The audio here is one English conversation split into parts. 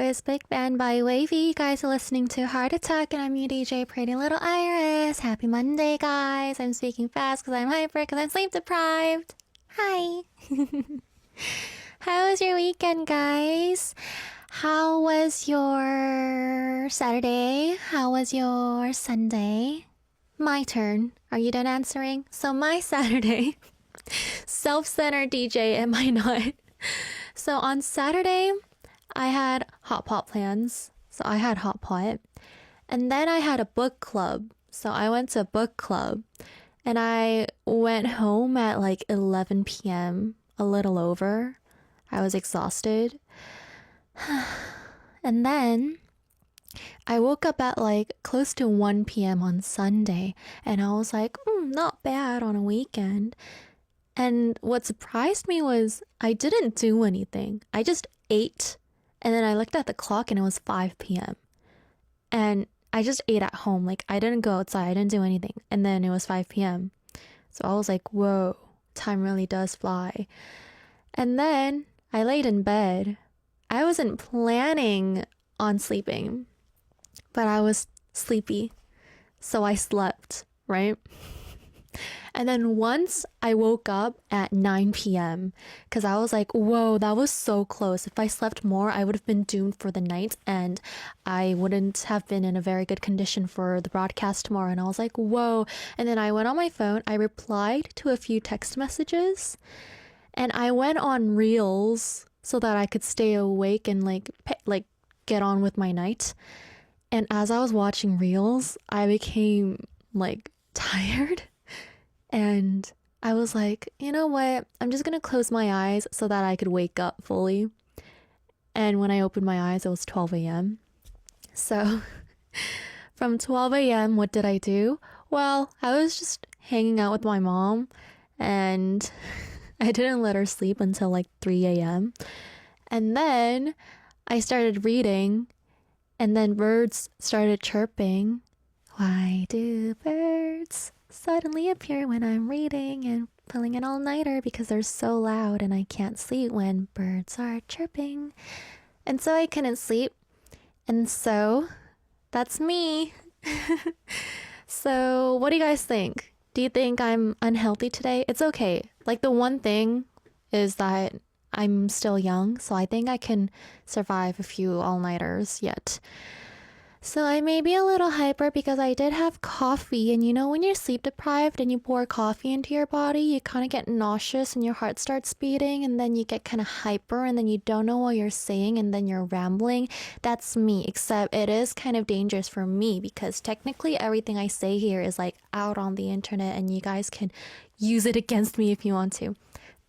is Big Band by Wavy. You guys are listening to Heart Attack, and I'm your DJ, Pretty Little Iris. Happy Monday, guys. I'm speaking fast because I'm hyper because I'm sleep deprived. Hi. How was your weekend, guys? How was your Saturday? How was your Sunday? My turn. Are you done answering? So my Saturday, self-centered DJ, am I not? So on Saturday, I had hot pot plans. So I had hot pot. And then I had a book club. So I went to a book club. And I went home at like 11 p.m., a little over. I was exhausted. And then I woke up at like close to 1 p.m. on Sunday. And I was like, not bad on a weekend. And what surprised me was I didn't do anything. I just ate. And then I looked at the clock and it was 5 p.m. And I just ate at home. Like, I didn't go outside. I didn't do anything. And then it was 5 p.m. So I was like, whoa, time really does fly. And then I laid in bed. I wasn't planning on sleeping, but I was sleepy. So I slept, right? And then once I woke up at 9 p.m. because I was like, whoa, that was so close. If I slept more, I would have been doomed for the night and I wouldn't have been in a very good condition for the broadcast tomorrow. And I was like, whoa. And then I went on my phone. I replied to a few text messages and I went on Reels so that I could stay awake and like get on with my night. And as I was watching Reels, I became like tired. And I was like, you know what? I'm just going to close my eyes so that I could wake up fully. And when I opened my eyes, it was 12 a.m. So from 12 a.m., what did I do? Well, I was just hanging out with my mom and I didn't let her sleep until like 3 a.m. And then I started reading and then birds started chirping. Why do birds suddenly appear when I'm reading and pulling an all-nighter because they're so loud and I can't sleep when birds are chirping? And so I couldn't sleep. And so that's me. So what do you guys think? Do you think I'm unhealthy today? It's okay. Like the one thing is that I'm still young, so I think I can survive a few all-nighters yet. So I may be a little hyper because I did have coffee, and you know when you're sleep deprived and you pour coffee into your body, you kind of get nauseous and your heart starts beating and then you get kind of hyper and then you don't know what you're saying and then you're rambling. That's me, except it is kind of dangerous for me because technically everything I say here is like out on the internet and you guys can use it against me if you want to.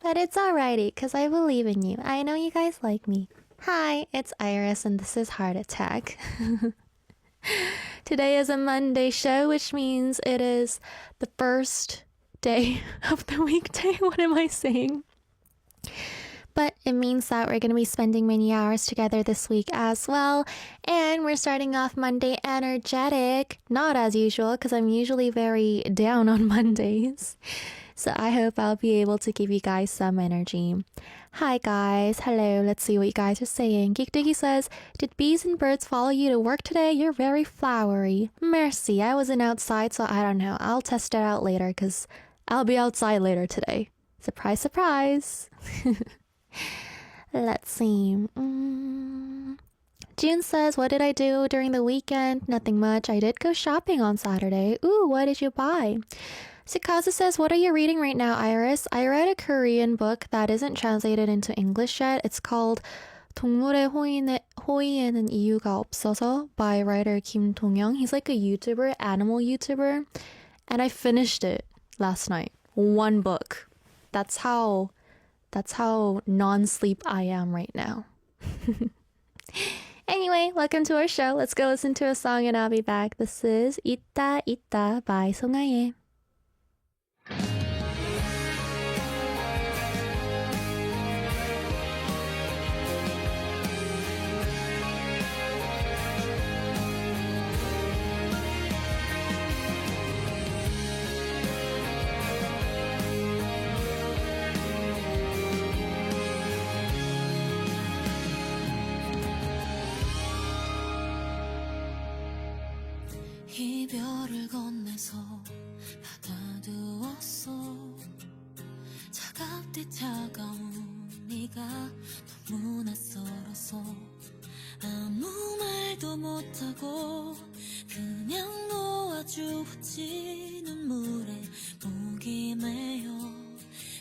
But it's alrighty because I believe in you. I know you guys like me. Hi, it's Iris and this is Heart Attack. Today is a Monday show, which means it is the first day of the weekday. What am I saying? But it means that we're going to be spending many hours together this week as well. And we're starting off Monday energetic. Not as usual, because I'm usually very down on Mondays. So I hope I'll be able to give you guys some energy. Hi guys, hello, let's see what you guys are saying. Geek Diggy says, did bees and birds follow you to work today? You're very flowery. Mercy, I wasn't outside, so I don't know. I'll test it out later because I'll be outside later today. Surprise, surprise. Let's see. June says, what did I do during the weekend? Nothing much. I did go shopping on Saturday. Ooh, what did you buy? Sikaza says, what are you reading right now, Iris? I read a Korean book that isn't translated into English yet. It's called 동물의 호의에는 이유가 없어서 by writer Kim Dong-young. He's like a YouTuber, animal YouTuber. And I finished it last night. One book. That's how non-sleep I am right now. Anyway, welcome to our show. Let's go listen to a song and I'll be back. This is 있다 있다 by 송하예. 이별을 건네서 받아두었어 차갑디 차가운 네가 너무 낯설어서 아무 말도 못하고 그냥 놓아주었지 눈물에 목이 메여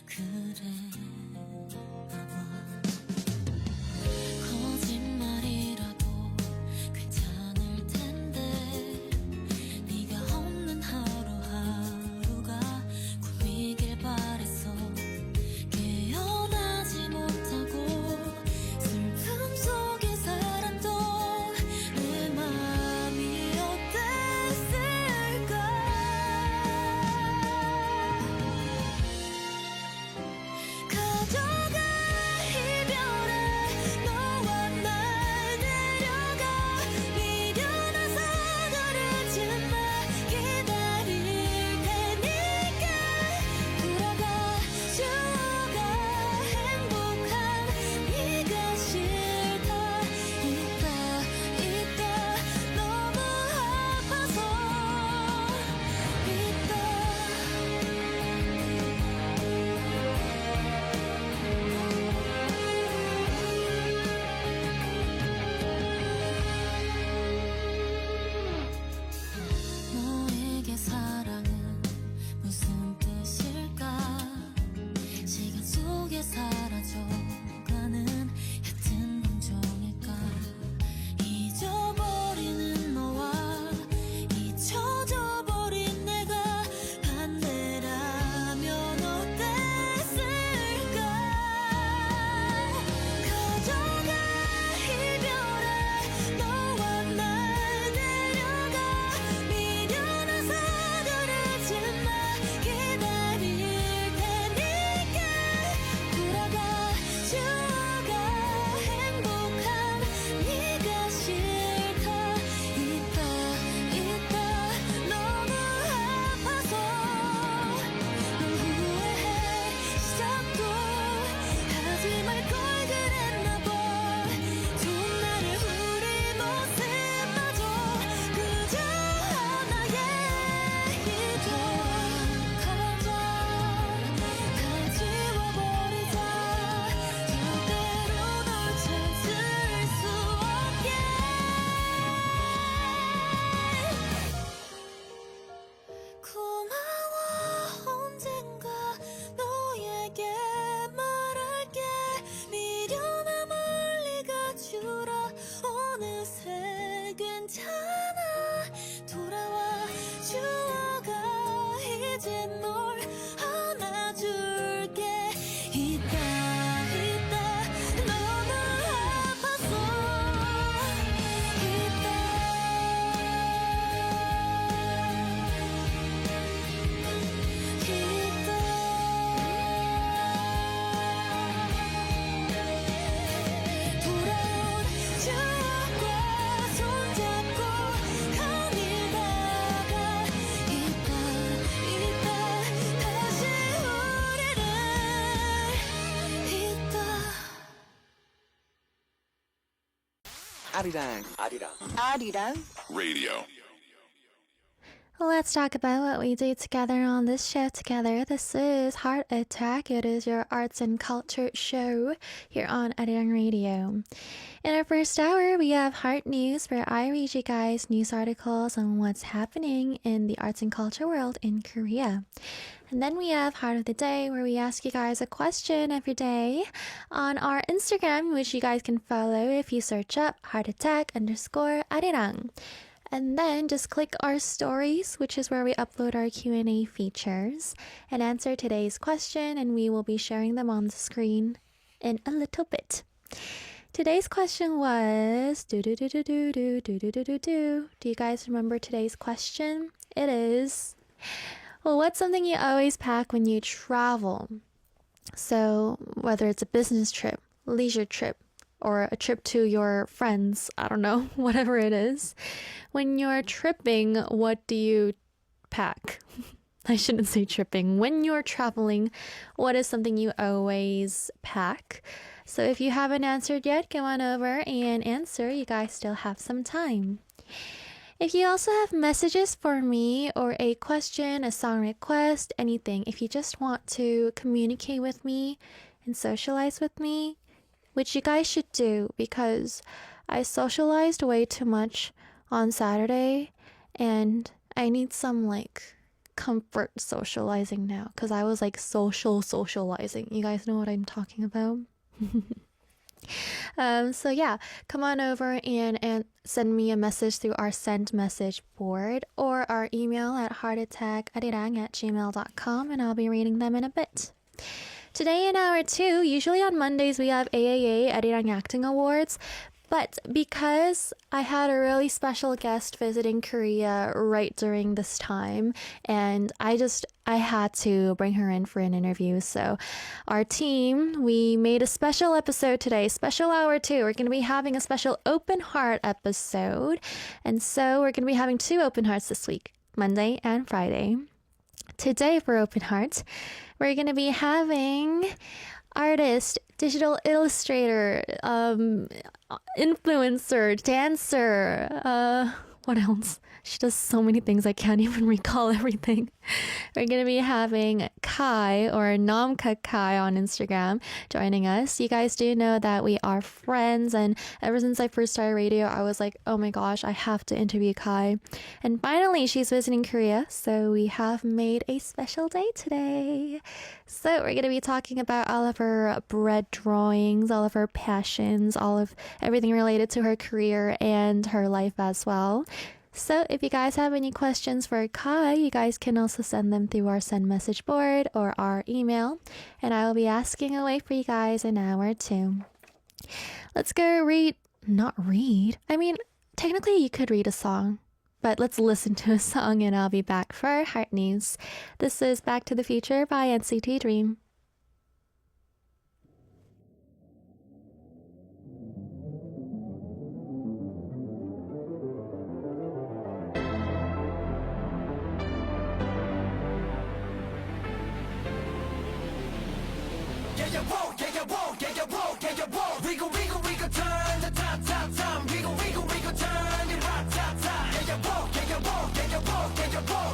그래 거짓말이라도 괜찮을 텐데 네가 없는 하루하루가 꿈이길 바랬어 깨어나지 못하고 슬픔 속에 살았던 내 맘이 어땠을까 가져가 이별에 너와 날 데려가 미련해서 그러지마 기다릴 테니까 돌아가 주어가 행복한 네가 싫다 있다 너무 아파서 너에게 사랑은 무슨 뜻일까 시간 속에 사라져가는 얕은 감정일까 잊어버리는 너와 잊혀져 버린 내가 반대라면 어땠을까 가져가 이별에 너와 날 데려가 미련해서 그러지마 기다릴 테니까 돌아가 주어가 행복한 네가 싫다 있다 너무 아파서 널 후회해 시작도 하지 말 걸 그랬나 봐 좋은 날의 우리 모습마저 그저 하나의 이도 가자 다 지워버리자 절대로 널 찾을 수 없게 고마워 언젠가 너에게 말할게 미련한 멀리 가주라 어느새 괜찮아 돌아와 주어가 이제 널 안아줄게 있다 너무 아파서 돌아온 추억과 손잡고 거닐다가 있다 다시 우리를 있다 Arirang Radio. Let's talk about what we do together on this show together. This is Heart Attack. It is your arts and culture show here on Arirang Radio. In our first hour, we have Heart News, where I read you guys news articles on what's happening in the arts and culture world in Korea. And then we have Heart of the Day, where we ask you guys a question every day on our Instagram, which you guys can follow if you search up Heart Attack _Arirang. And then just click our stories, which is where we upload our Q&A features, and answer today's question, and we will be sharing them on the screen in a little bit. Today's question was do. Do you guys remember today's question? It is, well, what's something you always pack when you travel? So whether it's a business trip, leisure trip, or a trip to your friends, I don't know, whatever it is. When you're tripping, what do you pack? I shouldn't say tripping. When you're traveling, what is something you always pack? So if you haven't answered yet, go on over and answer. You guys still have some time. If you also have messages for me or a question, a song request, anything, if you just want to communicate with me and socialize with me, which you guys should do because I socialized way too much on Saturday and I need some like comfort socializing now because I was like socializing. You guys know what I'm talking about? So yeah, come on over and send me a message through our send message board or our email at heartattackarirang@gmail.com and I'll be reading them in a bit. Today in hour 2, usually on Mondays we have AAA Arirang Acting Awards, but because I had a really special guest visiting Korea right during this time, and I had to bring her in for an interview. So our team, we made a special episode today, special hour 2. We're going to be having a special open heart episode. And so we're going to be having 2 open hearts this week, Monday and Friday. Today for open heart, we're going to be having artist, digital illustrator, influencer, dancer, what else? She does so many things I can't even recall everything. We're going to be having Kai or Namka Kai on Instagram joining us. You guys do know that we are friends, and ever since I first started radio, I was like, oh my gosh, I have to interview Kai. And finally, she's visiting Korea, so we have made a special day today. So we're going to be talking about all of her bread drawings, all of her passions, all of everything related to her career and her life as well. So if you guys have any questions for Kai, you guys can also send them through our send message board or our email, and I will be asking away for you guys in hour 2. Let's go not read. I mean, technically you could read a song, but let's listen to a song and I'll be back for our heart news. This is Back to the Future by NCT Dream. Wiggle, turn the top, wiggle, turn it right, top.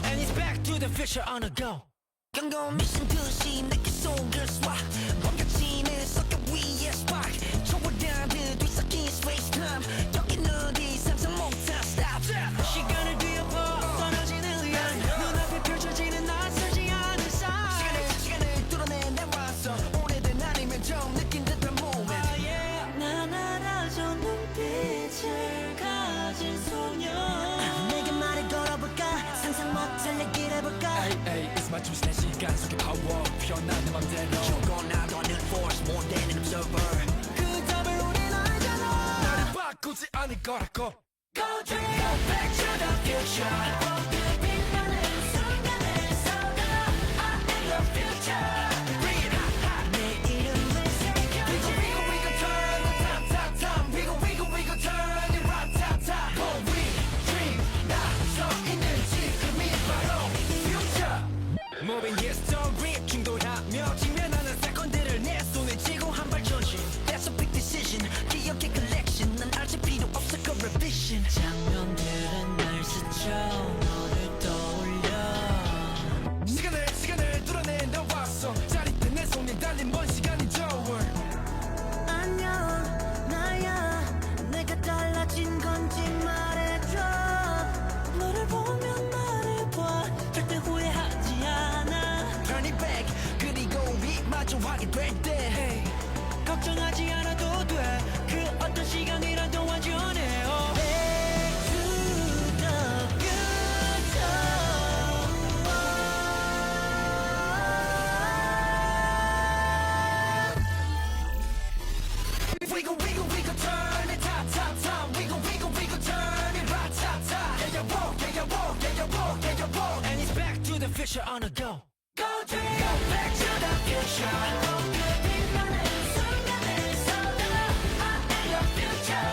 And it's back to the future on a go. 경고 미션 듯이 내게 속을 쏴 멈춰지는 서킷 위에 spark 초월하듯 뒤섞인 space time 여긴 어디 상상 못한 stop 시간을 뒤엎어 떠나지는 양 눈앞에 펼쳐지는 낯설지 않은 sign 시간을 뚫어내 내왔어 오래된 아니면 좀 느낀 듯한 moment 난 알아줘 눈빛을 가진 소녀 내게 말을 걸어볼까 상상 못할 얘기를 해볼까 It's 맞춤 지난 시간 속의 파워 피어난 내 맘대로 죽어나가는 force more than an observer 그 답을 우린 알잖아 나를 바꾸지 않을 거라고 Go dream Go back to the future 빛나는 순간을 쏟아 I am your future Bring it hot 내 이름을 새겨 Wiggle, turn the top Wiggle, turn it right, top What we dream 나 서 있는 지금이 바로 future Moving history 충돌하며 직면하는 사건들을 내 손에 쥐고 한 발 전신 That's a big decision 기억의 collection 난 알지 필요 없어 그 revision 장면들은 날 스쳐 너를 떠올려 시간을 뚫어내 나왔어 짜릿해 내 손에 달린 먼 시간이 저울 안녕 나야 내가 달라진 건지 말해줘 너를 보면 나를 봐 절대 후회하지 않아 Turn it back 그리고 마주하게 될때 hey, 걱정하지 않아도 돼 그 어떤 시간이라도 완전해 Back to the future Wiggle, turn it top Wiggle, turn it right, top Yeah, you walk And it's back to the future on a go Go dream Go back to the future 빛나는 순간을 쏟아 I am your future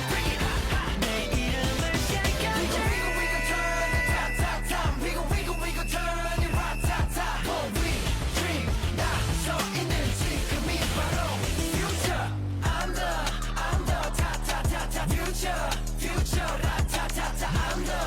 Bring it hot 내 이름을 새겨 Wiggle, turn the top Wiggle, turn it right, top What we dream 나 서 있는 지금이 바로 future I'm the future, right, I'm the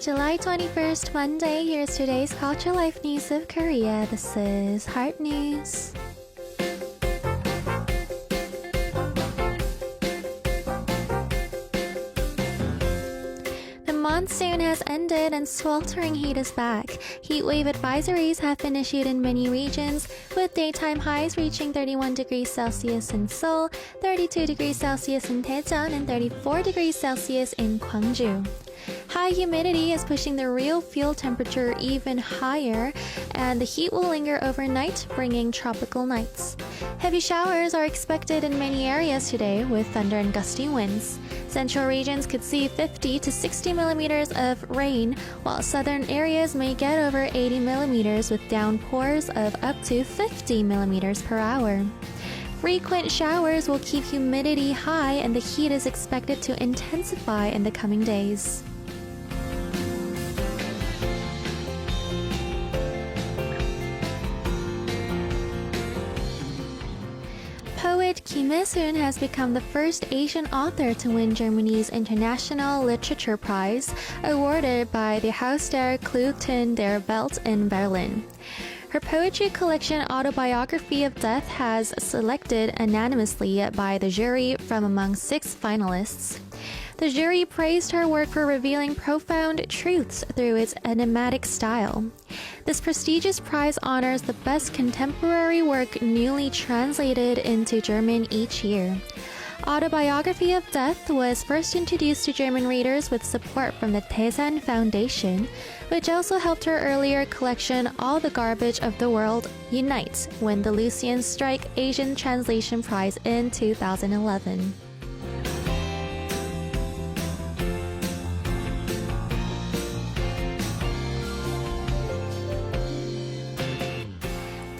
July 21st, Monday. Here's today's Culture Life News of Korea. This is Heart News. The monsoon has ended and sweltering heat is back. Heat wave advisories have been issued in many regions, with daytime highs reaching 31 degrees Celsius in Seoul, 32 degrees Celsius in Daejeon, and 34 degrees Celsius in Gwangju. High humidity is pushing the real fuel temperature even higher, and the heat will linger overnight, bringing tropical nights. Heavy showers are expected in many areas today, with thunder and gusty winds. Central regions could see 50 to 60 millimeters of rain, while southern areas may get over 80 millimeters with downpours of up to 50 millimeters per hour. Frequent showers will keep humidity high, and the heat is expected to intensify in the coming days. Poet Kim Hye-soon has become the first Asian author to win Germany's International Literature Prize, awarded by the Haus der Kulturen der Welt in Berlin. Her poetry collection Autobiography of Death has selected unanimously by the jury from among 6 finalists. The jury praised her work for revealing profound truths through its enigmatic style. This prestigious prize honors the best contemporary work newly translated into German each year. Autobiography of Death was first introduced to German readers with support from the Taesan Foundation, which also helped her earlier collection All the Garbage of the World unite win the Lucian Strike Asian Translation Prize in 2011.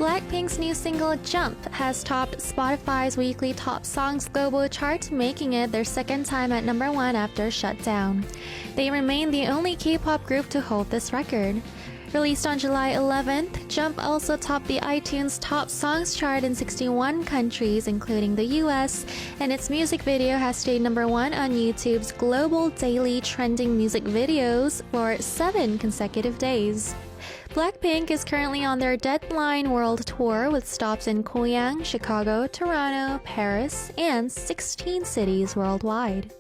Blackpink's new single Jump has topped Spotify's weekly top songs global chart, making it their second time at number 1 after Shutdown. They remain the only K-pop group to hold this record. Released on July 11th, Jump also topped the iTunes Top Songs chart in 61 countries, including the US, and its music video has stayed number 1 on YouTube's global daily trending music videos for 7 consecutive days. Blackpink is currently on their Deadline World Tour with stops in Goyang, Chicago, Toronto, Paris, and 16 cities worldwide.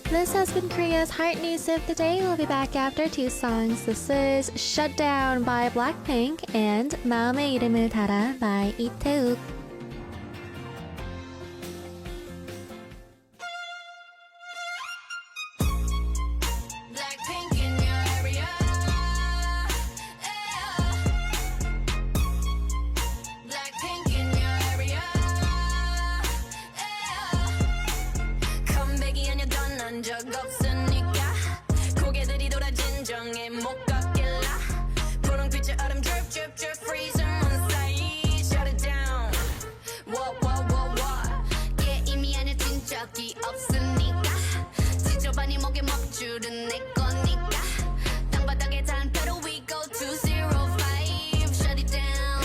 This has been Korea's Heart News of the Day. We'll be back after 2 songs. This is Shutdown by Blackpink and 마음의 이름을 달아 by 이태욱. 적 없으니까 고개들이 돌아 진정에 못 걷길라 분홍빛의 얼음 drip drip drip freezing on side shut it down what yeah 이미 안에 뛴 적이 없으니까 지저분이 목에 먹줄은 내 거니까 땅바닥에 단 pedal we go 205 shut it down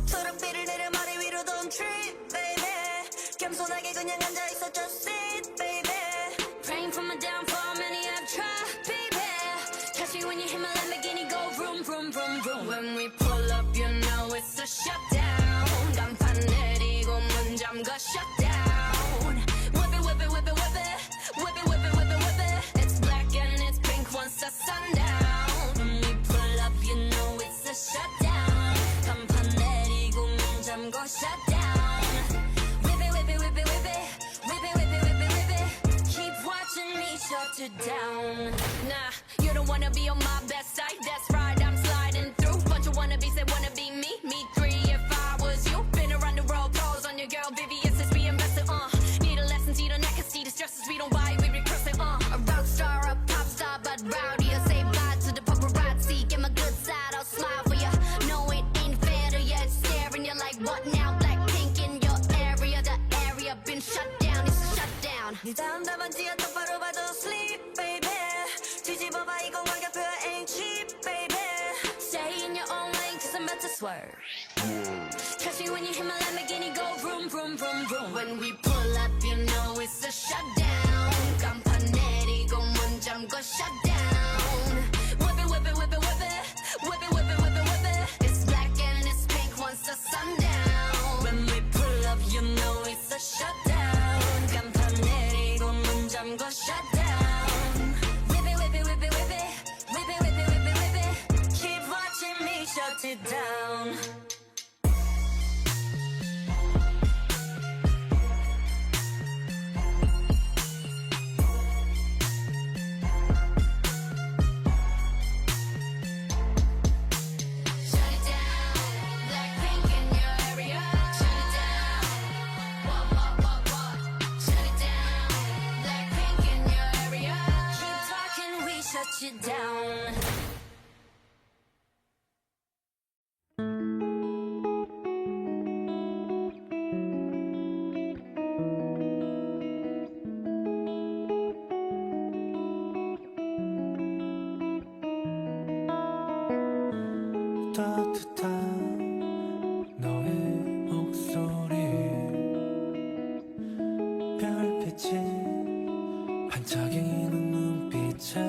초록빛을 내려 머리 위로 don't trip baby 겸손하게 그냥 앉아있어 just sit baby praying for my downfall many have tried baby catch me when you hit my Lamborghini go vroom vroom vroom vroom when we pull up you know it's a shutdown 간판 내리고 문 잠가 shutdown whip it whip it whip it whip it whip it whip it whip it whip it it's black and it's pink once the sundown when we pull up you know it's a shutdown 간판 내리고 문 잠가 shutdown shut it down. Nah, you don't wanna be on my best side. That's right, I'm sliding through. Bunch of wannabes that wanna be me. Me 3 if I was you. Been around the world, pros on your girl, VVS is being invested. Need a lesson, see the neck, see the stresses. We don't buy, we recurse it. A rock star, a pop star, but rowdy. I say bye to the paparazzi. Get my good side, I'll smile for ya. No, it ain't fair to ya. It's staring you like what now? Blackpink in your area, the area been shut down. It's a shutdown. 네 다음 답안지가 똑바로 봐도 sleep, baby. 뒤집어봐 이건 가격표야 ain't cheap, baby. Stay in your own lane, cause I'm about to swerve. Catch me when you hit my Lamborghini, go vroom. vroom vroom vroom. When we pull up, you know it's a shutdown. 간판 내리고 문 잠궈 shutdown. Whip it, whip it, whip it, whip it, whip it, whip it, whip it, whip it. It's black and it's pink once the sun down. When we pull up, you know it's a shutdown. 간판 내리고 문 잠궈 shutdown. Whip it, whip it, whip it, whip it, whip it, whip it, whip it, whip it. Keep watching me shut it down. Shut it down, Blackpink in your area. Shut it down, what? Shut it down, Blackpink in your area. Keep talking, we shut you down. 따뜻한 너의 목소리 별빛이 반짝이는 눈빛에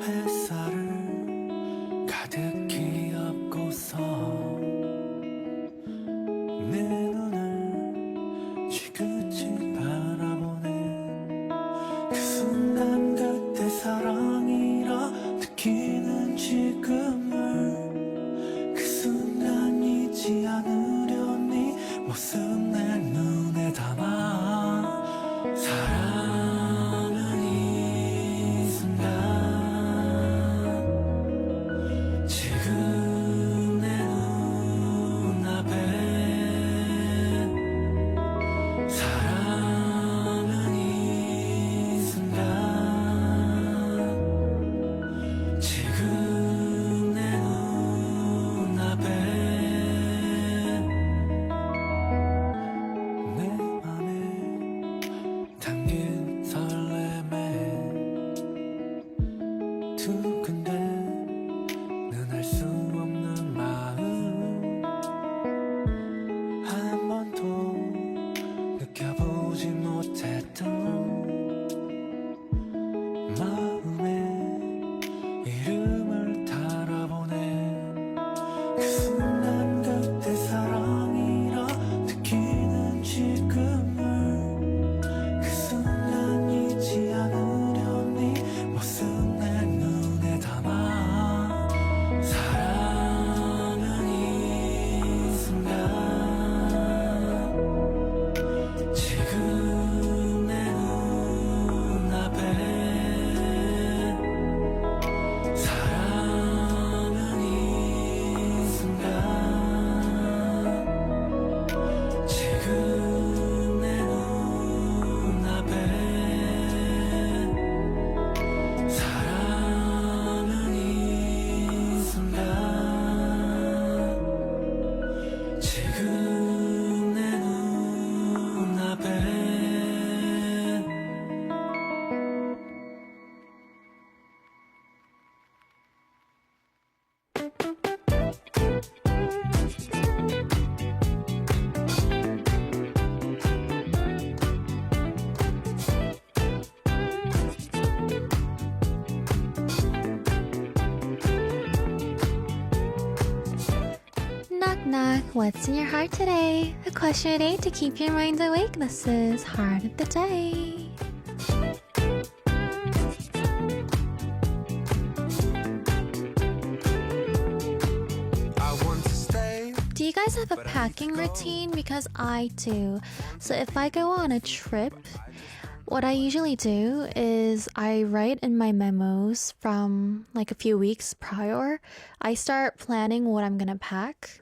햇살을 가득히 업고서 내 눈을 지그치 바라보네 그 순간 그때 사랑이라 느끼는 지금을 그 순간 잊지 않으려니 모습 내 눈에 담아 사랑은 이 순간 지금 내 눈앞에 사랑은 이 순간 지금 내 눈앞에 내 맘에 담긴 설렘에 두근대는 알 수 없는 마음 한 번도 느껴보지 못했던 마음에 이름을 달아보네 그 순간 그때 사랑이라 느끼는 지금을 그 순간 잊지 않으려니 모습 내 눈에 담아 사랑은 이 순간 지금 내 눈앞에 사랑은 이 순간 지금 내 눈앞에 사랑은 이 순간 지금 내 눈앞에 Knock knock, what's in your heart today? A question a day to keep your mind awake. This is Heart of the Day. I want to stay Do you guys have a packing routine? Because I do. So if I go on a trip, what I usually do is I write in my memos from like a few weeks prior. I start planning what I'm gonna pack.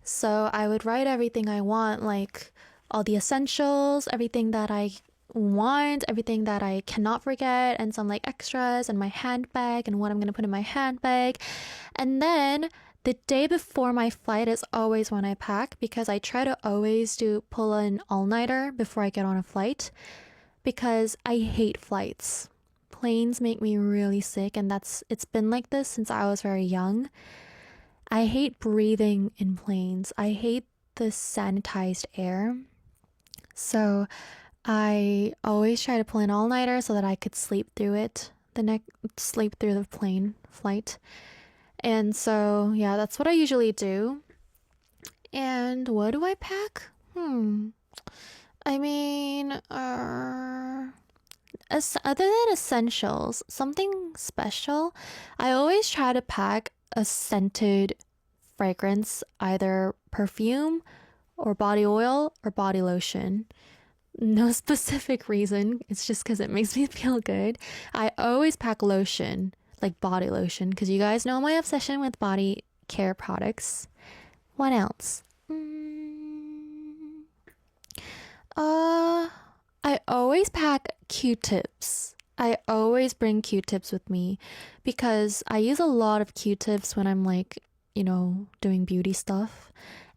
So I would write everything I want, like all the essentials, everything that I want, everything that I cannot forget, and some like extras, and my handbag, and what I'm gonna put in my handbag. And then the day before my flight is always when I pack, because I try to always pull an all-nighter before I get on a flight, because I hate flights. Planes make me really sick, and it's been like this since I was very young. I hate breathing in planes. I hate this sanitized air. So I always try to pull an all-nighter so that I could sleep through it, sleep through the plane flight. And so, yeah, that's what I usually do. And what do I pack? I mean, other than essentials, something special, I always try to pack a scented fragrance, either perfume or body oil or body lotion. No specific reason. It's just because it makes me feel good. I always pack lotion, like body lotion, because you guys know my obsession with body care products. What else? I always pack Q-tips. I always bring Q-tips with me because I use a lot of Q-tips when I'm like, doing beauty stuff.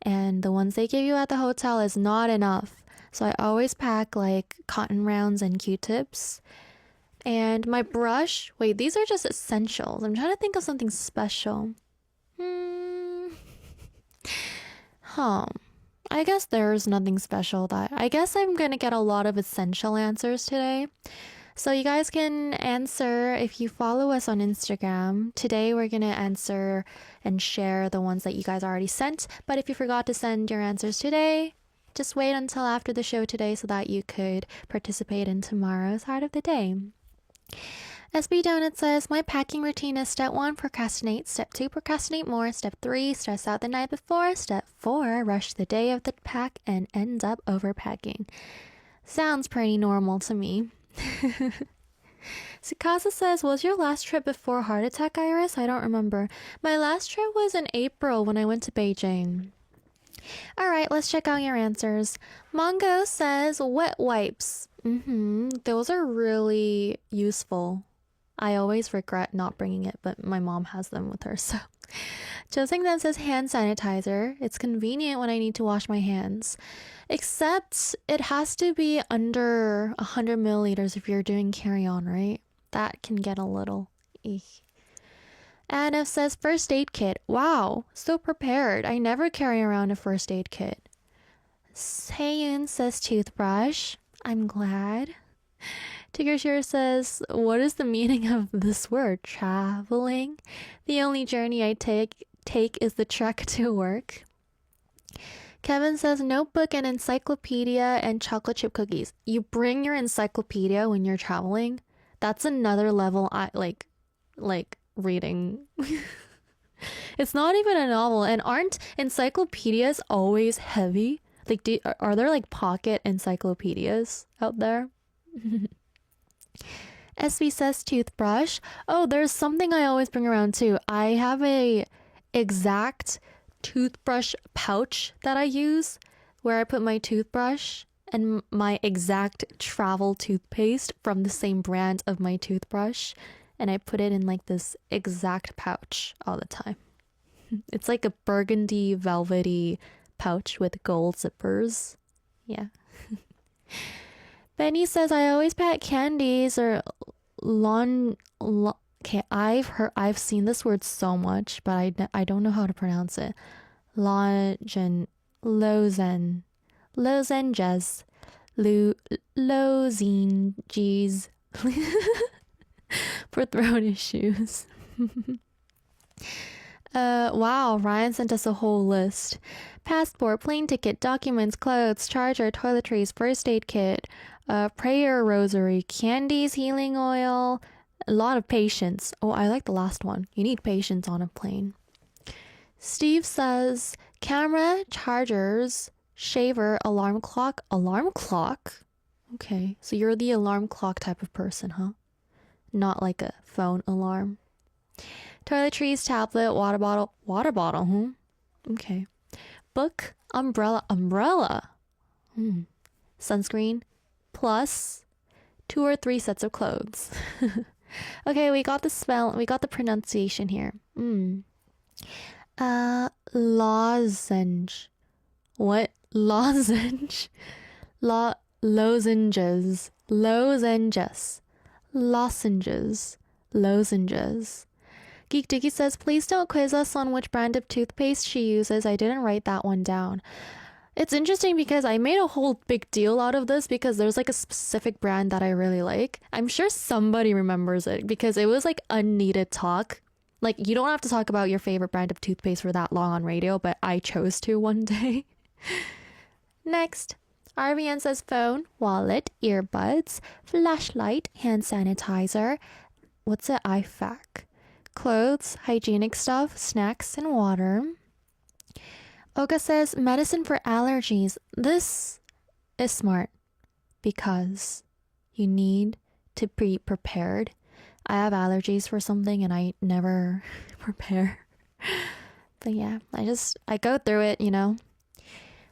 And the ones they give you at the hotel is not enough. So I always pack like cotton rounds and Q-tips. And my brush, wait, these are just essentials. I'm trying to think of something special. I guess there's nothing special I guess I'm gonna get a lot of essential answers today. So you guys can answer if you follow us on Instagram. Today we're gonna answer and share the ones that you guys already sent. But if you forgot to send your answers today, just wait until after the show today so that you could participate in tomorrow's Heart of the Day. SB Donut says, my packing routine is step 1, procrastinate. Step 2, procrastinate more. Step 3, stress out the night before. Step 4, rush the day of the pack and end up overpacking. Sounds pretty normal to me. Sukasa says, was your last trip before heart attack, Iris? I don't remember. My last trip was in April when I went to Beijing. Alright, let's check out your answers. Mongo says, wet wipes. Those are really useful. I always regret not bringing it, but my mom has them with her, so. Josing then says hand sanitizer. It's convenient when I need to wash my hands. Except it has to be under 100 milliliters if you're doing carry-on, right? That can get a little eek. Anna says first aid kit. Wow, so prepared. I never carry around a first aid kit. Seyun says toothbrush. I'm glad. Tiggershire says, what is the meaning of this word? Traveling? The only journey I take is the trek to work. Kevin says notebook and encyclopedia and chocolate chip cookies. You bring your encyclopedia when you're traveling? That's another level I like reading. It's not even a novel, and aren't encyclopedias always heavy? Like, are there like pocket encyclopedias out there? SB says toothbrush. Oh, there's something I always bring around too. I have a exact toothbrush pouch that I use where I put my toothbrush and my exact travel toothpaste from the same brand of my toothbrush, and I put it in like this exact pouch all the time. It's like a burgundy velvety pouch with gold zippers. Yeah. Benny says I always pack candies or okay, I've seen this word so much, but I don't know how to pronounce it. Lozenges, lozenges for throat issues. Wow, Ryan sent us a whole list. Passport, plane ticket, documents, clothes, charger, toiletries, first aid kit, prayer rosary, candies, healing oil, a lot of patience. Oh, I like the last one. You need patience on a plane. Steve says camera, chargers, shaver, alarm clock. Alarm clock? Okay, so you're the alarm clock type of person, huh? Not like a phone alarm. Toiletries, tablet, water bottle, Okay. Book, umbrella. Sunscreen, plus 2 or 3 sets of clothes. Okay, we got the pronunciation here. Lozenge. What? Lozenge? Lozenges. Geek Dicky says, please don't quiz us on which brand of toothpaste she uses. I didn't write that one down. It's interesting because I made a whole big deal out of this because there's like a specific brand that I really like. I'm sure somebody remembers it because it was like unneeded talk. Like, you don't have to talk about your favorite brand of toothpaste for that long on radio, but I chose to one day. Next, RVN says phone, wallet, earbuds, flashlight, hand sanitizer. What's it? IFAC. Clothes, hygienic stuff, snacks, and water. Oka says medicine for allergies. This is smart because you need to be prepared. I have allergies for something and I never prepare. But yeah, I go through it, you know.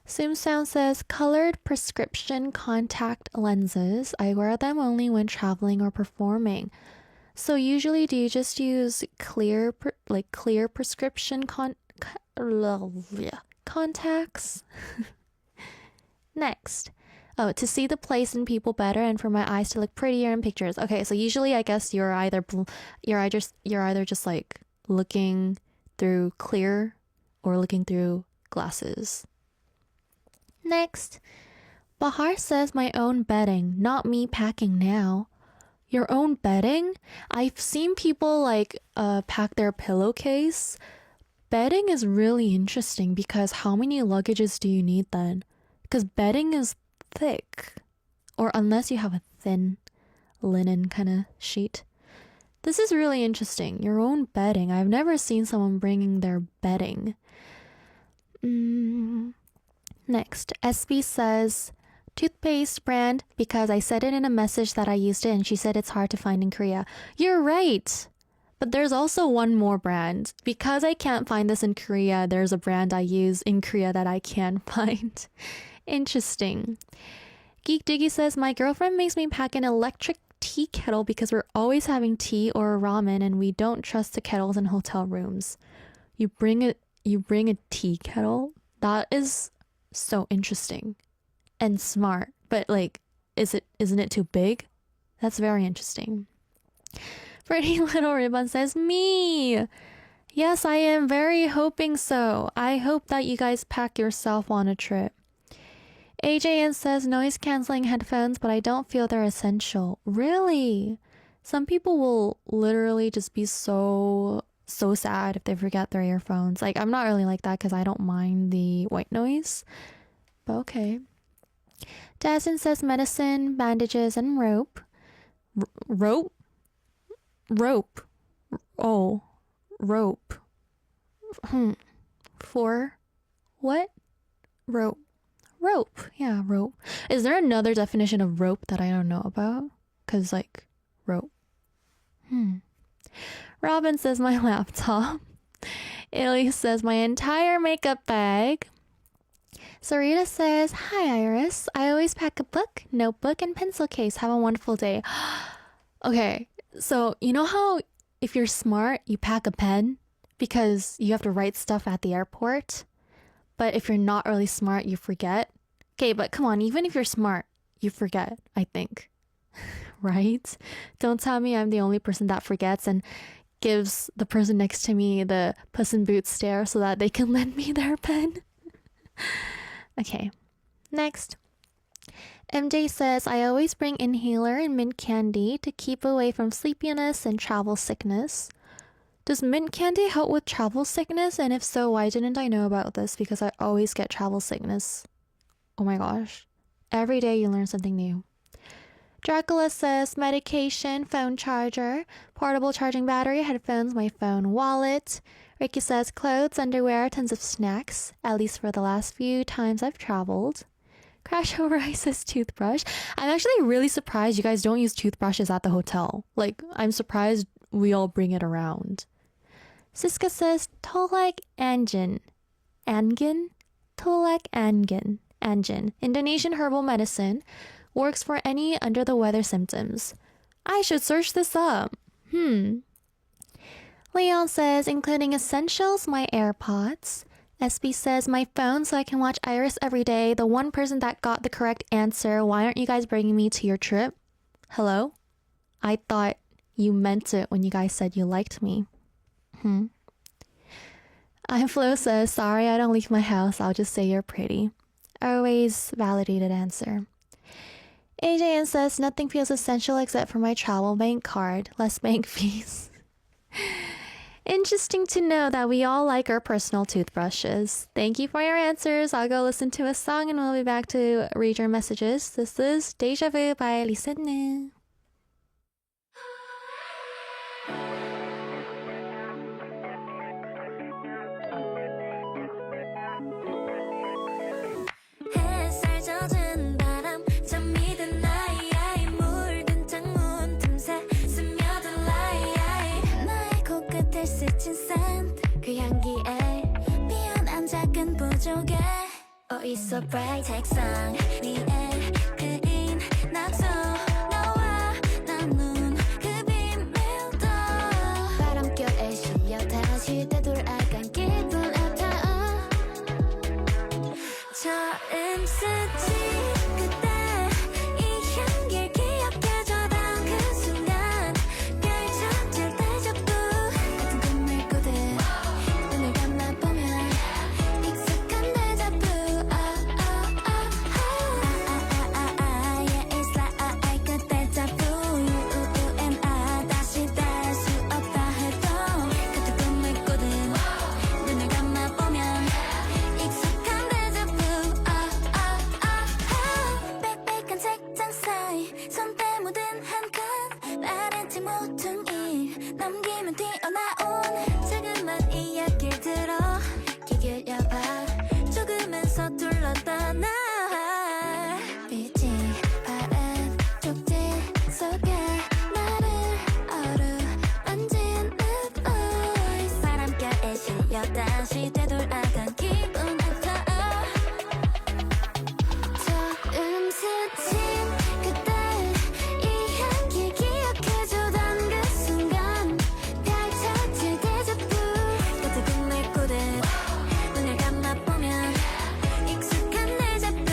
Sim Sound says colored prescription contact lenses. I wear them only when traveling or performing. So usually do you just use clear prescription contacts? Next. Oh, to see the place and people better and for my eyes to look prettier in pictures. Okay, so usually I guess you're either just like looking through clear or looking through glasses. Next. Bahar says my own bedding, not me packing now. Your own bedding? I've seen people like pack their pillowcase. Bedding is really interesting because how many luggages do you need then? Because bedding is thick. Or unless you have a thin linen kind of sheet. This is really interesting. Your own bedding. I've never seen someone bringing their bedding. Next, SB says toothpaste brand because I said it in a message that I used it and she said it's hard to find in Korea. You're right. But there's also one more brand. Because I can't find this in Korea, there's a brand I use in Korea that I can find. Interesting. Geek Diggy says, my girlfriend makes me pack an electric tea kettle because we're always having tea or ramen and we don't trust the kettles in hotel rooms. You bring a tea kettle? That is so interesting and smart. But like, isn't it too big? That's very interesting. Pretty Little Ribbon says, me! Yes, I am very hoping so. I hope that you guys pack yourself on a trip. AJN says, noise cancelling headphones, but I don't feel they're essential. Really? Some people will literally just be so sad if they forget their earphones. Like, I'm not really like that because I don't mind the white noise. But okay. Dasin says medicine, bandages, and rope. Rope? Rope. Oh. Rope. For what? Rope. Rope. Yeah, rope. Is there another definition of rope that I don't know about? Because, like, rope. Robin says my laptop. Elise says my entire makeup bag. Sarita says, hi Iris. I always pack a book, notebook, and pencil case. Have a wonderful day. Okay, so you know how if you're smart, you pack a pen because you have to write stuff at the airport? But if you're not really smart, you forget. Okay, but come on, even if you're smart, you forget, I think. Right? Don't tell me I'm the only person that forgets and gives the person next to me the Puss in Boots stare so that they can lend me their pen. Okay, next. MJ says, I always bring inhaler and mint candy to keep away from sleepiness and travel sickness. Does mint candy help with travel sickness? And if so, why didn't I know about this? Because I always get travel sickness. Oh my gosh. Every day you learn something new. Dracula says medication, phone charger, portable charging battery, headphones, my phone, wallet. Ricky says clothes, underwear, tons of snacks, at least for the last few times I've traveled. Crash Over Ice says toothbrush. I'm actually really surprised you guys don't use toothbrushes at the hotel. Like, I'm surprised we all bring it around. Siska says tolak angin. Angin? Tolak angin. Angin. Indonesian herbal medicine. Works for any under the weather symptoms. I should search this up. Leon says, including essentials, my AirPods. SB says, my phone so I can watch Iris every day. The one person that got the correct answer. Why aren't you guys bringing me to your trip? Hello? I thought you meant it when you guys said you liked me. Flo says, sorry I don't leave my house. I'll just say you're pretty. Always validated answer. AJN says, nothing feels essential except for my travel bank card. Less bank fees. Interesting to know that we all like our personal toothbrushes. Thank you for your answers. I'll go listen to a song and we'll be back to read your messages. This is Deja Vu by 리셋네. 햇살 젖은 바람 잠이 든 나이 물든 창문 틈새 스며든 라이 나의 코끝을 스친 샌드 그 향기에 피어난 작은 부족에 Oh it's so bright 책상 위에 그린 낙서 너와 나눈 그 비밀도 바람결에 실려 다시 되돌아간 기분 처음 스친 그때 이 향기를 기억해줘던 그 순간 펼쳐질 데자부 같은 꿈을 꾸듯 눈을 감아보면 익숙한 데자부 Yeah it's like a 데자부 You and I 다시 닿을 수 없다 해도 같은 꿈을 꾸듯 눈을 감아보면 익숙한 데자부 빽빽한 책장 사이 손때 묻은 한 칸 말하지 못한 일 넘기면 튀어나온 조그만 이야기를 들어 귀 기울여봐 조금은 서툴렀던 날 빛이 바람 쪽지 속에 나를 어루만지는 voice 바람결에 실려 다시 되돌아간 기분 처음 스친 그때 이 향기 기억해주던 그 순간 펼쳐질 데자부 같은 꿈을 꾸듯 눈을 감아보면 익숙한 데자부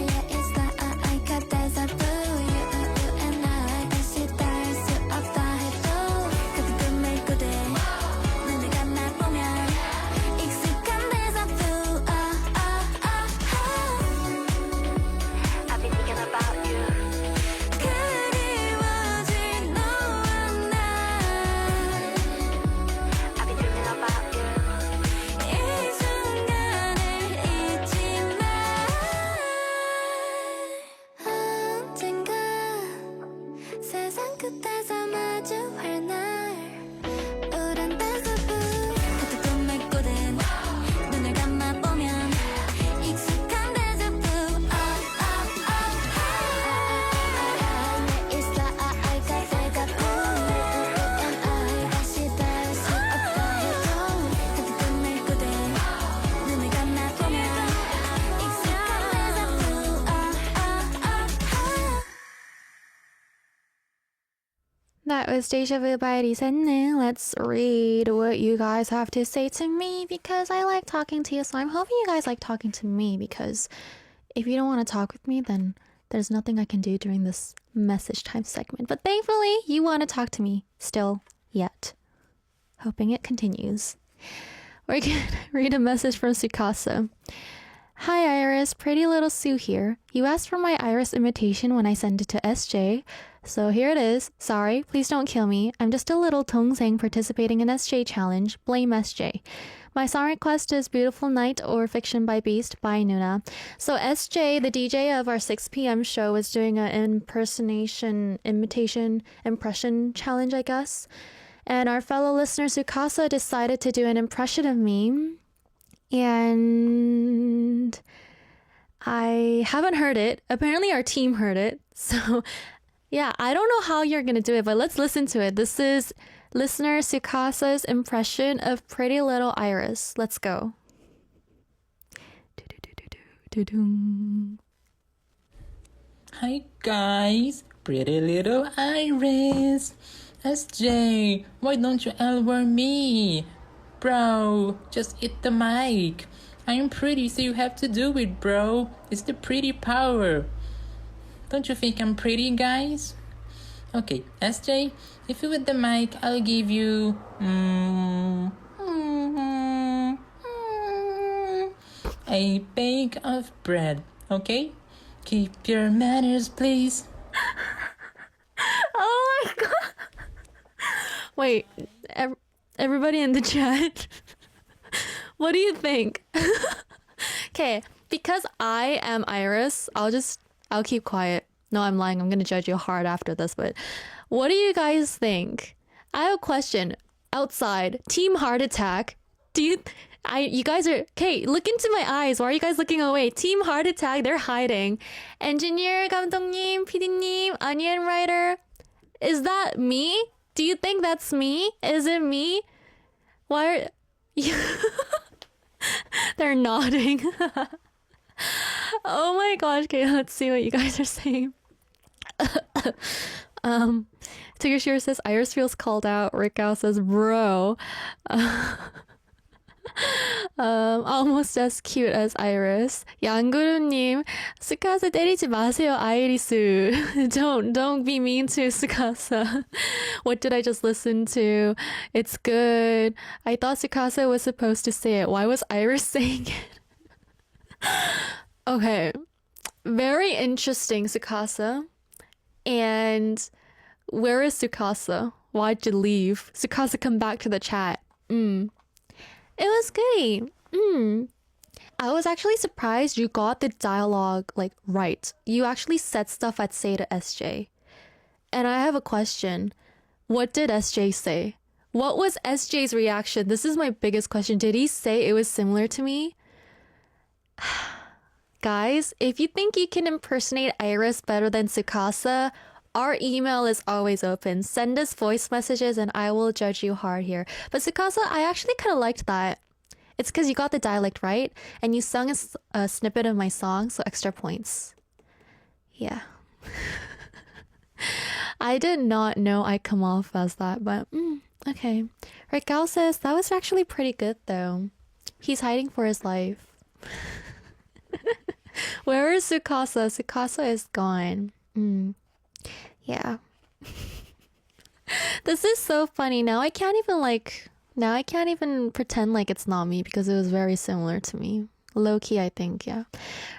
Yeah it's like a 데자부 You and I 다시 닿을 수 없다 해도 같은 꿈을 꾸듯 눈을 감아보면 익숙한 데자부 I've been thinking about you 그리워질 너와 나 I've been dreaming about you 이 순간을 잊지 마 언젠가 세상 끝에서 마주할 날 우린 데자부 같은 꿈을 꾸듯 눈을 감아보면 익숙한 데자부 It's like a 데자부 You and I 다시 닿을 수 없다 해도 같은 꿈을 꾸듯 눈을 감아보면 익숙한 데자부 That was Deja Vu by 리셋네. Let's read what you guys have to say to me because I like talking to you. So I'm hoping you guys like talking to me because if you don't want to talk with me, then there's nothing I can do during this message time segment. But thankfully, you want to talk to me still yet. Hoping it continues. We're going to read a message from Sukasa. Hi Iris, pretty little Sue here. You asked for my Iris imitation when I sent it to SJ. So here it is. Sorry, please don't kill me. I'm just a little Tongsang participating in SJ challenge. Blame SJ. My song request is Beautiful Night or Fiction by Beast by Nuna. So SJ, the DJ of our 6 p.m. show, was doing an impression challenge, I guess. And our fellow listener Sukasa decided to do an impression of me. And I haven't heard it. Apparently our team heard it. So yeah, I don't know how you're going to do it, but let's listen to it. This is listener Sukasa's impression of Pretty Little Iris. Let's go. Hi guys, Pretty Little Iris. SJ, why don't you elbow me? Bro, just hit the mic. I'm pretty, so you have to do it, bro. It's the pretty power. Don't you think I'm pretty, guys? Okay, SJ, if you hit the mic, I'll give you... a bake of bread, okay? Keep your manners, please. Oh my god. Wait, everybody in the chat, what do you think? Okay, because I am Iris, I'll keep quiet. No, I'm lying. I'm gonna judge you hard after this, but what do you guys think? I have a question. Outside, Team Heart Attack. You guys are, okay, look into my eyes. Why are you guys looking away? Team Heart Attack, they're hiding. Engineer, 감독님, PD님, Onion Writer. Is that me? Do you think that's me? Is it me? Why are you... They're nodding. Oh my gosh. Okay, let's see what you guys are saying. Tigger says Iris feels called out. Rickau says bro. Almost as cute as Iris. 양구름님, 스카사 때리지 마세요, 아이리스. Don't be mean to Sukasa. What did I just listen to? It's good. I thought Sukasa was supposed to say it. Why was Iris saying it? Okay. Very interesting, Sukasa. And where is Sukasa? Why'd you leave? Sukasa, come back to the chat. It was goody. I was actually surprised you got the dialogue like right. You actually said stuff I'd say to SJ. And I have a question. What did SJ say? What was SJ's reaction? This is my biggest question. Did he say it was similar to me? Guys, if you think you can impersonate Iris better than Sukasa, our email is always open. Send us voice messages and I will judge you hard here. But Sukasa, I actually kind of liked that. It's because you got the dialect right and you sung a snippet of my song, so extra points. Yeah. I did not know I'd come off as that, but okay. Raquel says, that was actually pretty good though. He's hiding for his life. Where is Sukasa? Sukasa is gone. Yeah. This is so funny. Now I can't even pretend like it's not me because it was very similar to me. Low key, I think, yeah.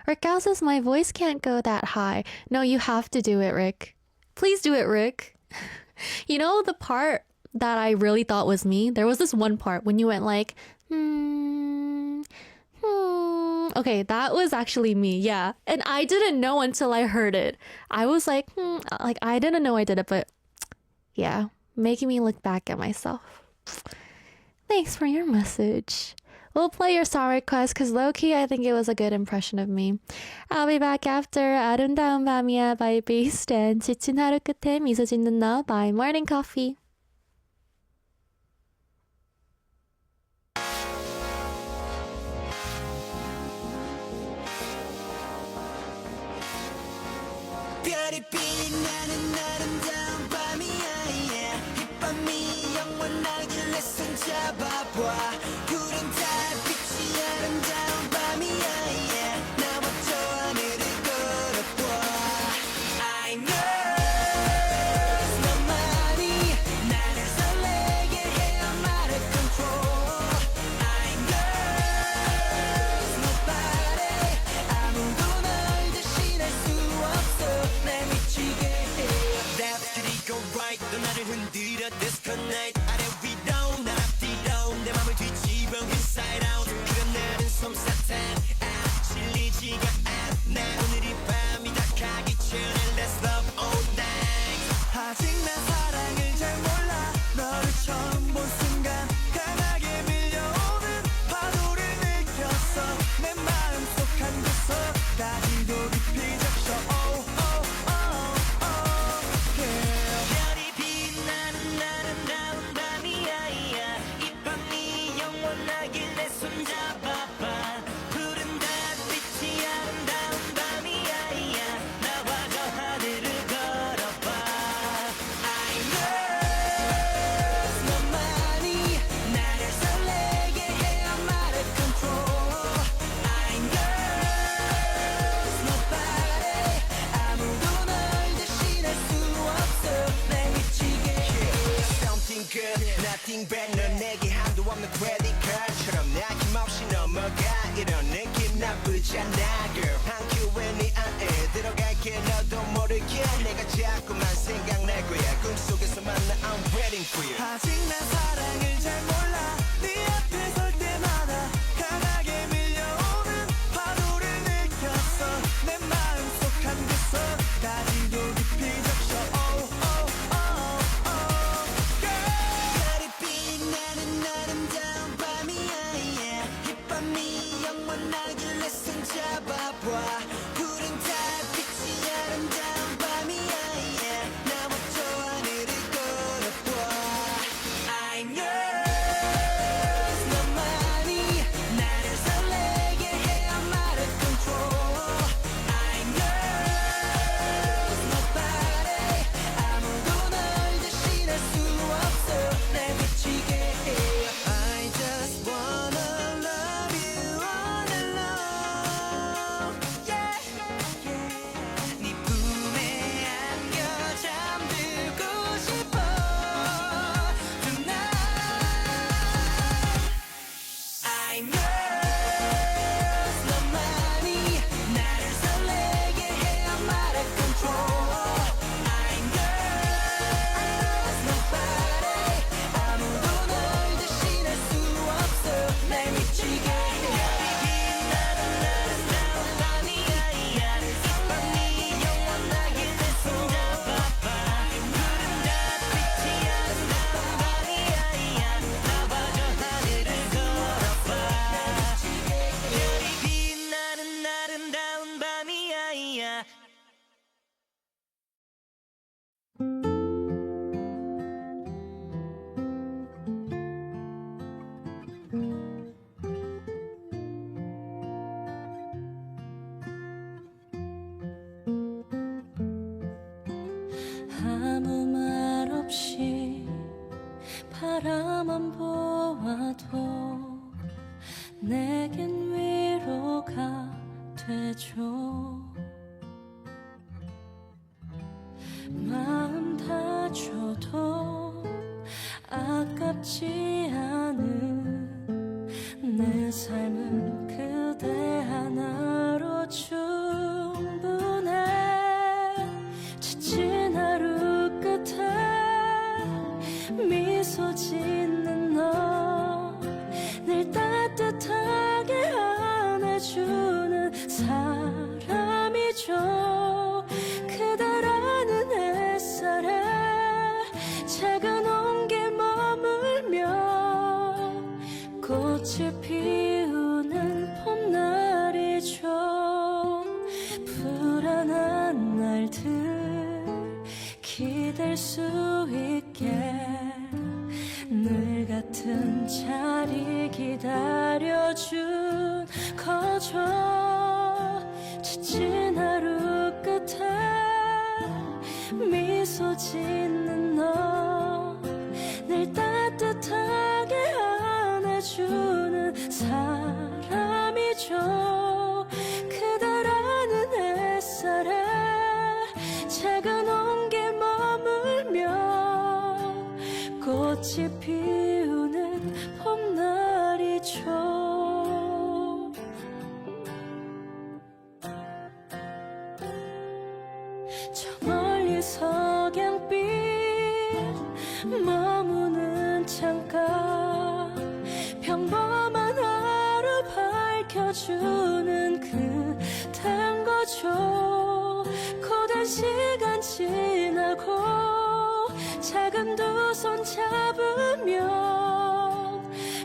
Raquel says my voice can't go that high. No, you have to do it, Rick. Please do it, Rick. You know the part that I really thought was me? There was this one part when you went like, Okay, that was actually me, yeah. And I didn't know until I heard it. I was like, like I didn't know I did it, but yeah, making me look back at myself. Thanks for your message. We'll play your song request because low-key I think it was a good impression of me. I'll be back after 아름다운 밤이야 by Beast and 지친 하루 끝에 미소 짓는 너 by Morning Coffee. 별이 빛나는 아름다운 밤이야 yeah. 이 밤이 영원하길래 손잡아봐 푸른 달빛이 아름다운 밤이야 yeah. 나와 저 하늘을 걸어봐 I know 너만이 나를 설레게 해 I'm out of control I know nobody 아무도 널 대신할 수 없어 날 미치게 해 Left 그리고 right 또 나를 흔들어 disconnect 아래 위로 날 앞뒤로 내 맘을 뒤집어 inside out 그런 나는 솜사탕 질리지가 않아 오늘 이 밤이 다 가기 전에 Let's love all night 아직 난 사랑을 잘 몰라 너를 처음 본 순간 강하게 밀려오는 파도를 느꼈어 내 마음속 한 구석까지도 깊이 적셔 oh, oh, oh, oh, yeah. 별이 빛나는 아름다운 밤이야 yeah. 이 밤이 영원하길 내 손잡아봐 푸른 달빛이 아름다운 밤이야 yeah. 나와 저 하늘을 걸어봐 I know 너만이 나를 설레게 해 I'm out of control I know nobody 아무도 널 대신할 수 없어 날 미치게 해 Something good, nothing bad 넌 내게 한도 없는 credit card처럼 아낌없이 넘어가 이런 느낌 나쁘지 않아 girl 한 큐에 네 안에 들어갈게 너도 모르게 내가 자꾸만 생각날 거야 꿈속에서 만나 I'm waiting for you 아직 난 사랑을 잘 몰라 네 앞에 설 때마다 강하게 밀려오는 파도를 느꼈어 내 마음속 한구석까지도 깊이 적셔 oh, oh, oh, oh, girl 별이 빛나는 아름다운 밤이야 yeah. 이 밤이 영원하길래 손잡아봐 푸른 달빛이 아름다운 밤이야 yeah. 나와 저 하늘을 걸어봐 I'm yours 너만이 나를 설레게 해 I'm out of control I'm yours nobody 아무도 널 대신할 수 없어 날 미치게 해 I just wanna love you all alone yeah, yeah. 네 품에 안겨 잠들고 싶어 tonight I'm yours 너만이 나를 설레게 해 I'm out of control I'm yours nobody 아무도 널 대신할 수 없어 날 미치게 해 나는 아름다운 밤이야 이 밤이 영원하게 내 손잡아봐 푸른 달빛이 아름다운 밤이야 나와 저 하늘을 걸어봐 별이 빛나는 아름다운 밤이야 아무 말 없이 바라만 보아도 내겐 위로가 되죠 마음 다쳐도 아깝지 않은 내 삶은 그대 하나로 충분해 지친 하루 끝에 미소 짓는 너 늘 따뜻하게 안아주는 사람이죠 그대라는 햇살에 작은 온기 머물며 꽃을 피우는 봄날이죠 불안한 날들 기댈 수 있게 늘 같은 자리 기다려준 거죠 지친 하루 끝에 미소 짓는 너 늘 따뜻하게 안아주는 사람이죠 그대라는 햇살에 작은 온기 머물며 꽃이 피우는 봄날이죠 저 멀리 석양빛 머무는 창가 평범한 하루 밝혀주는 그댄 거죠 고된 시간 지나고 작은 두 손 잡으면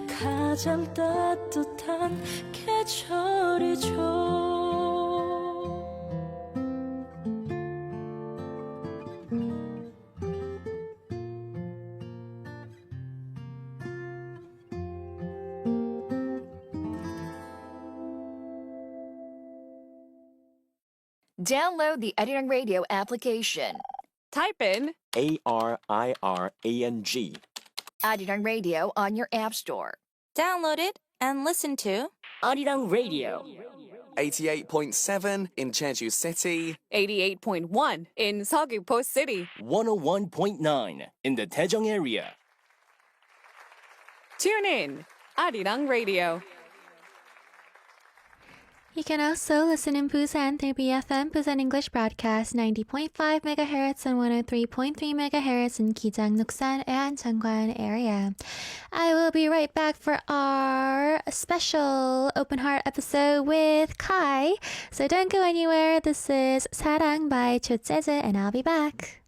가장 따뜻한 계절이죠 Download the Arirang Radio application. Type in Arirang. Arirang Radio on your app store. Download it and listen to Arirang Radio. 88.7 in Jeju City, 88.1 in Seogwipo City. 101.9 in the Daejeong area. Tune in, Arirang Radio. You can also listen in Busan through BFM Busan English Broadcast 90.5 MHz and 103.3 MHz in Kijang, Nuksan, and Changwon area. I will be right back for our special open heart episode with Kai. So don't go anywhere. This is 사랑 by Cho and I'll be back.